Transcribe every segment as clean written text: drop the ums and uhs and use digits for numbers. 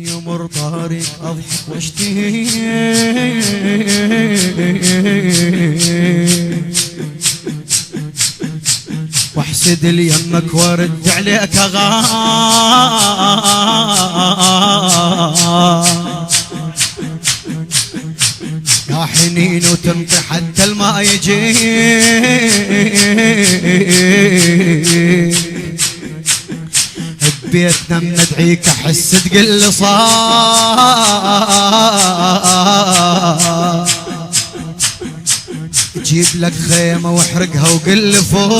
يمر طريق اضحك واشتهي واحسد ليمك وارد عليك يا حنين وتمطي حتى الماء يجي ببيتنا مندعيك احس تقل صار جيب لك خيمة واحرقها وقل فوق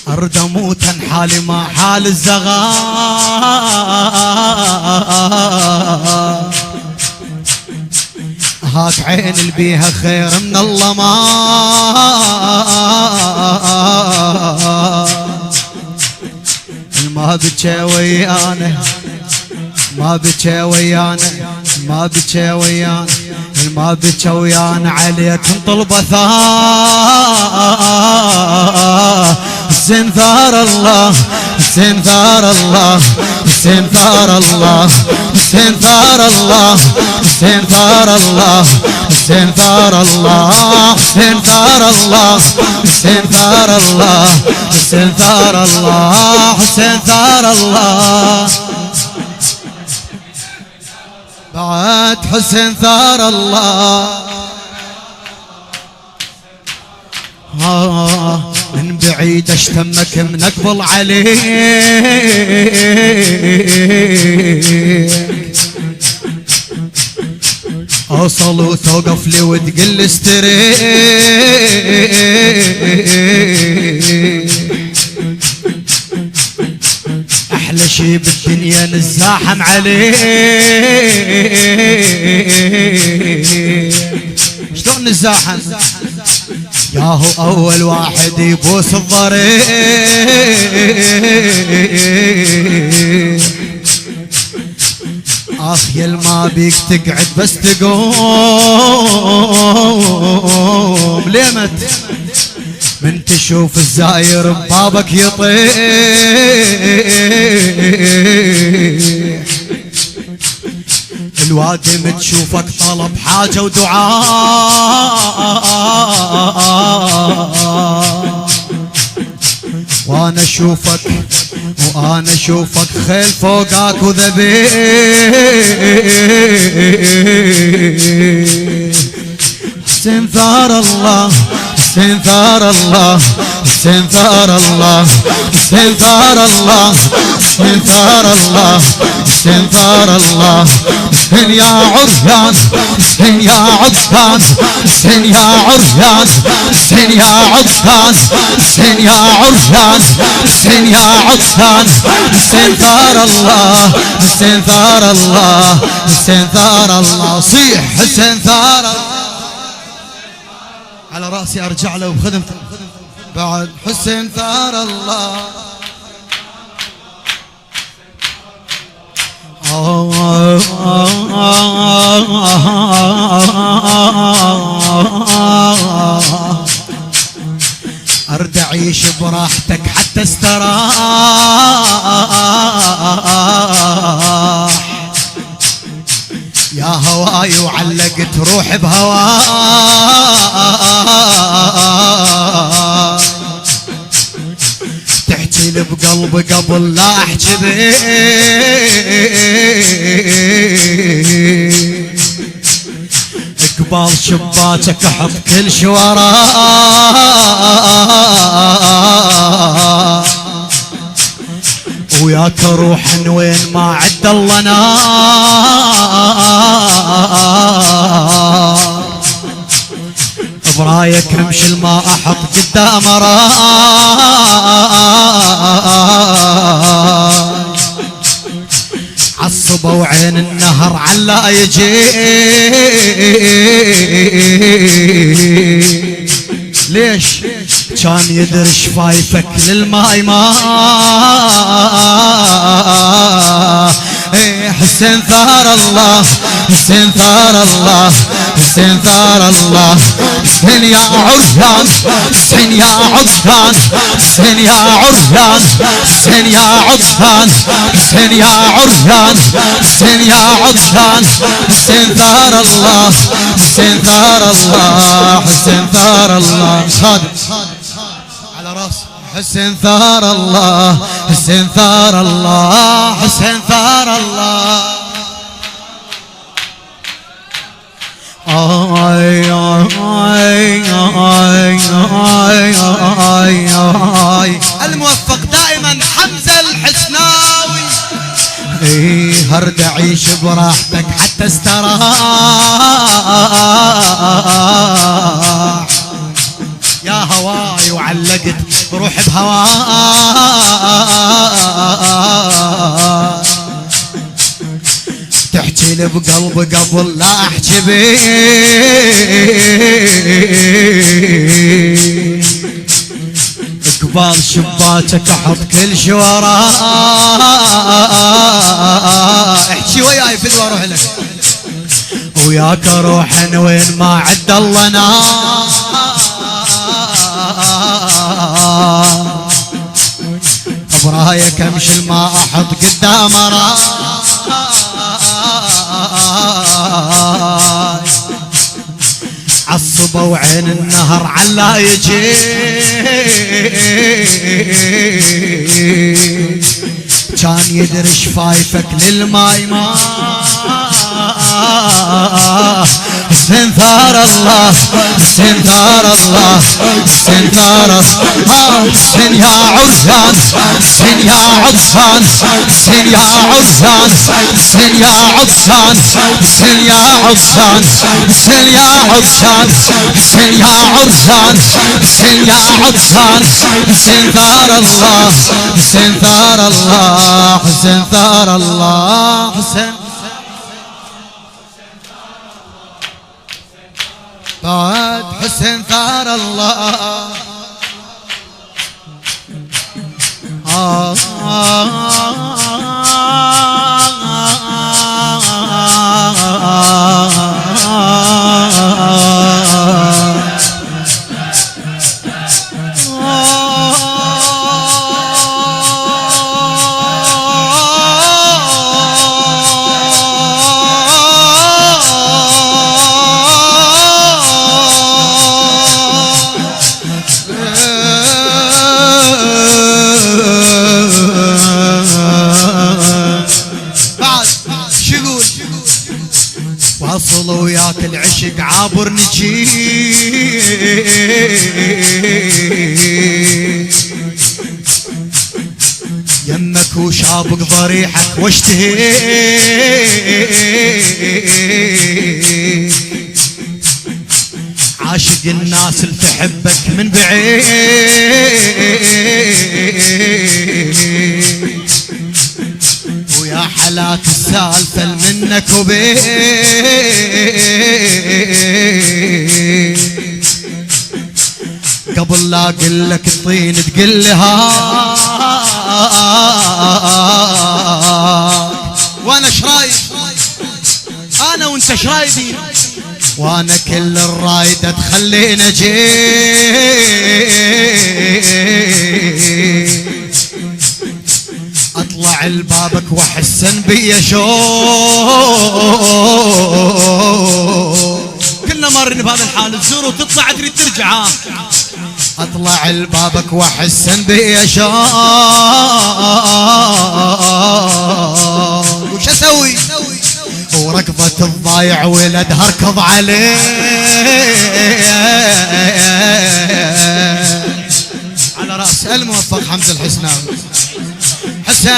ارد اموت حالي ما حال الزغار هاك عين البيها خير من الله ما ما بكى ويانا ما بكى ويانا ما بكى ويانا ما بكى ويانا عليك طلبة سنثار الله سنثار الله سنثار الله سنثار الله سنثار الله سنثار الله سنثار الله سنثار الله سنثار الله سنثار الله بعد حسن ثار الله من بعيد اشتمك من اقبل عليك اوصل وتوقف لي وتقل استريك احلى شي بالدنيا نزاحم عليك شلون نزاحم ياهو اول واحد يبوس الضريح اخيل ما بيك تقعد بس تقوم ليمت من تشوف الزاير ببابك يطيح الوادم تشوفك طلب حاجة ودعاء وانا اشوفك خيل فوقك وذبيح سنثار الله سنثار الله سنثار الله سنثار الله سنثار الله سنثار الله سن يا عريان سن يا عريان سن يا عريان سن يا عريان سن يا عريان سن يا عريان سنثار الله سنثار الله سنثار الله صيح سنثار الله على رأسي أرجع له بخدمته بعد حسين ثار الله أرد أعيش براحتك حتى استراح يا هواي وعلقت روح بهواي تحكي لي بقلبي قبل لا احكي بيه قبال شباكك احط كل شي وراي وياك روح وين ما عد الله نار برايك امشي الماء احط قدام راي عصبه وعين النهر علا يجي ليش كان يدري شفايفك للماي ما حسين ثار الله حسين ثار الله حسين ثار الله حسين يا عريان حسين يا عريان حسين يا عريان حسين يا عريان حسين يا عريان حسين يا عريان حسين ثار الله حسين ثار الله حسين ثار الله خادم على راسه حسين ثار الله حسين ثار الله حسين ثار الله آي آي آي آي آي آي الموفق دائما حمزة الحسناوي هرد عيش براحتك حتى استراح يا هواي وعلقت بروح بهواي تحكي لي بقلبي قبل لا احكي بيك قبال شباكك احط كل شي وراه احكي وياي في الواروح لك وياك اروح انا وين ما عد الله نار برايك امشي الماء احط قدام راي عالصبا وعين النهر علا يجي كان يدري شفايفك للماي ما حسين ثار الله حسين ثار الله حسين ثار الله حسين يا عريان حسين يا عريان حسين يا عريان حسين يا عريان حسين يا عريان حسين يا عريان حسين يا عريان حسين يا عريان حسين ثار الله حسين ثار الله حسين ثار الله حسين بعد حسين ثار الله واصل وياك العشق عابر نجي يمك وشابك ضريحك واشتهي عاشق الناس اللي تحبك من بعيد ويا حالات السالفة منك وبيك قبل لا اقلك الطين تقلي وانا شرايد انا وانت شرايدين وانا كل الرايدة تخلينا اطلع لبابك واحسن بيا شوق كلنا مارين بهذا الحال تزور وتطلع تريد ترجع اطلع لبابك واحسن بيا شوق وش اسوي وركضة الضايع ولد هركض عليه على راس الموفق حمزة الحسناوي حسين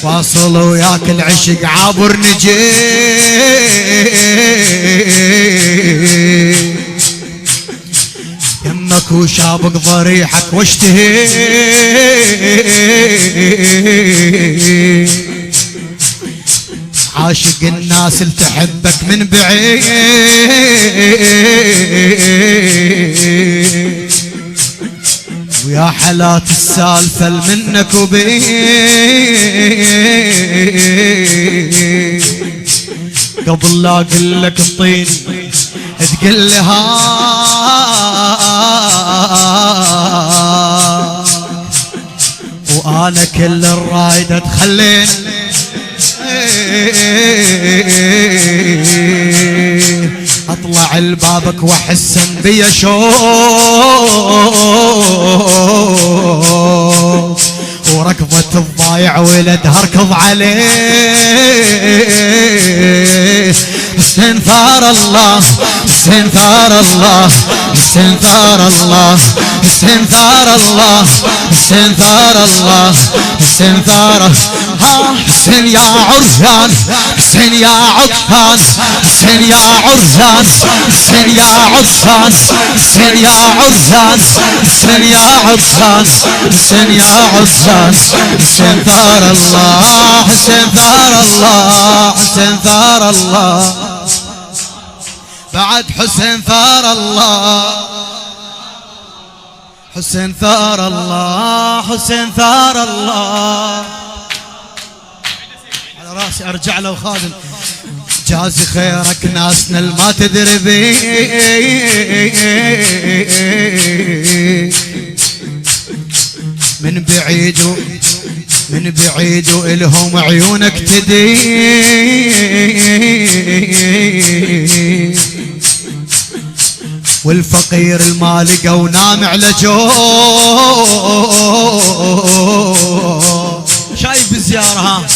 واصل وياك العشق عابر نجي يمك وشابك ضريحك واشتهي عاشق الناس اللي تحبك من بعيد ويا حالات السالفة منك وبي قبل لا اقول لك الطين تقول لي ها وانا كل الرايدة تخلين اطلع لبابك واحس بيا شوق وركضة الضايع ولدها اركض عليه استنثار الله استنثار الله استنثار الله استنثار الله استنثار الله استنثار حسين يا عرجان حسين يا عطفان حسين يا عرجان حسين يا عطفان حسين يا عرجان حسين يا عطفان حسين يا عرجان استنثار الله استنثار الله استنثار الله بعد حسين ثار الله حسين ثار الله حسين ثار الله على راسي ارجع له خادم جازي خيرك ناسنا الما تدري بي من بعيد إلهم عيونك تدي والفقير المالقة ونام على جو شايف بالزيارة ها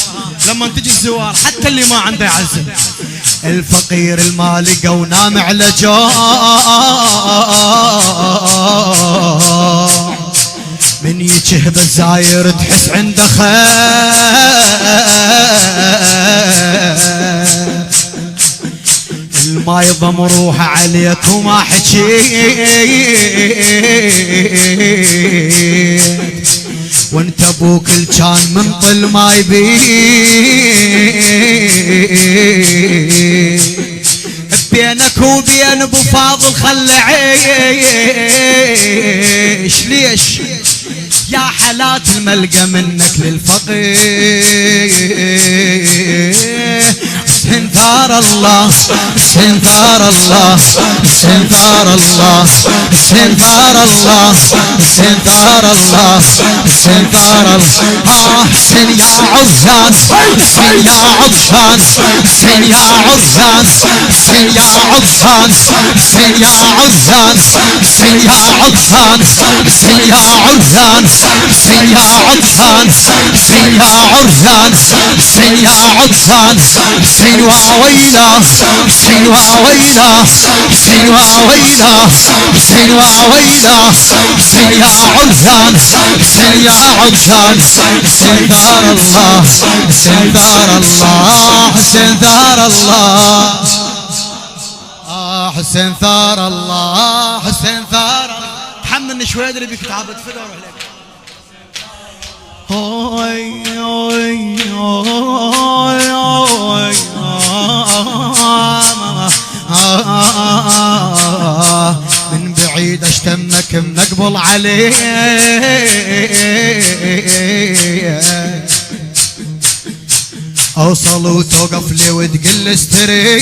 لما تجي الزوار حتى اللي ما عنده يعزم الفقير المالقة ونام على جو من يجهب الزاير تحس عنده خير ما يضم روحه عليك وما حكيت وانت ابوك الجان من طل ما يبيت بينك وبين ابو فاضل خل عيش ليش يا حالات الملقى منك للفقير استنثار الله استنثار الله استنثار الله استنثار الله استنثار الله استنثار الله حسين يا عرجان حسين يا عطفان حسين يا عرجان حسين يا عطفان حسين يا عرجان حسين يا عطفان حسين يا عرجان حسين يا عطفان حسين يا عرجان حسين يا عطفان حسين وعويلا حسين وعويلا حسين وعويلا حسين وعويلا حسين يا عرجان حسين يا عرجان حسين ثار الله حسين ثار الله حسين ثار الله حسين ثار الله حسين ثار تحملني شوي ادري بك تعبت فدا اروح لك من بعيد اشتمك منقبل عليه اوصل وتوقف لي وتقل استري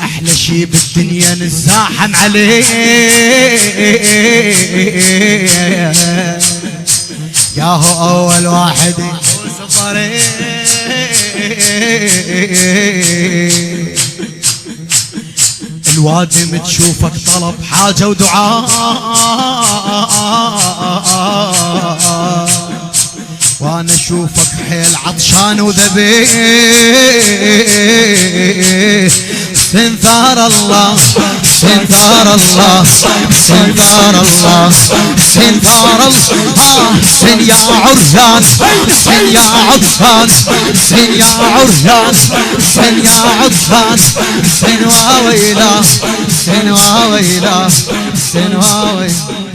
احلى شي بالدنيا نزاحم عليه ياهو اول واحد سفري الوادم تشوفك طلب حاجة ودعاء وانا اشوفك حيل عطشان وذبيح استنثار الله استنثار الله استنثار الله استنثار الله حسين يا عرجان حسين يا عطفان حسين يا عرجان حسين يا عطفان حسين واويلا حسين واويلا حسين واويلا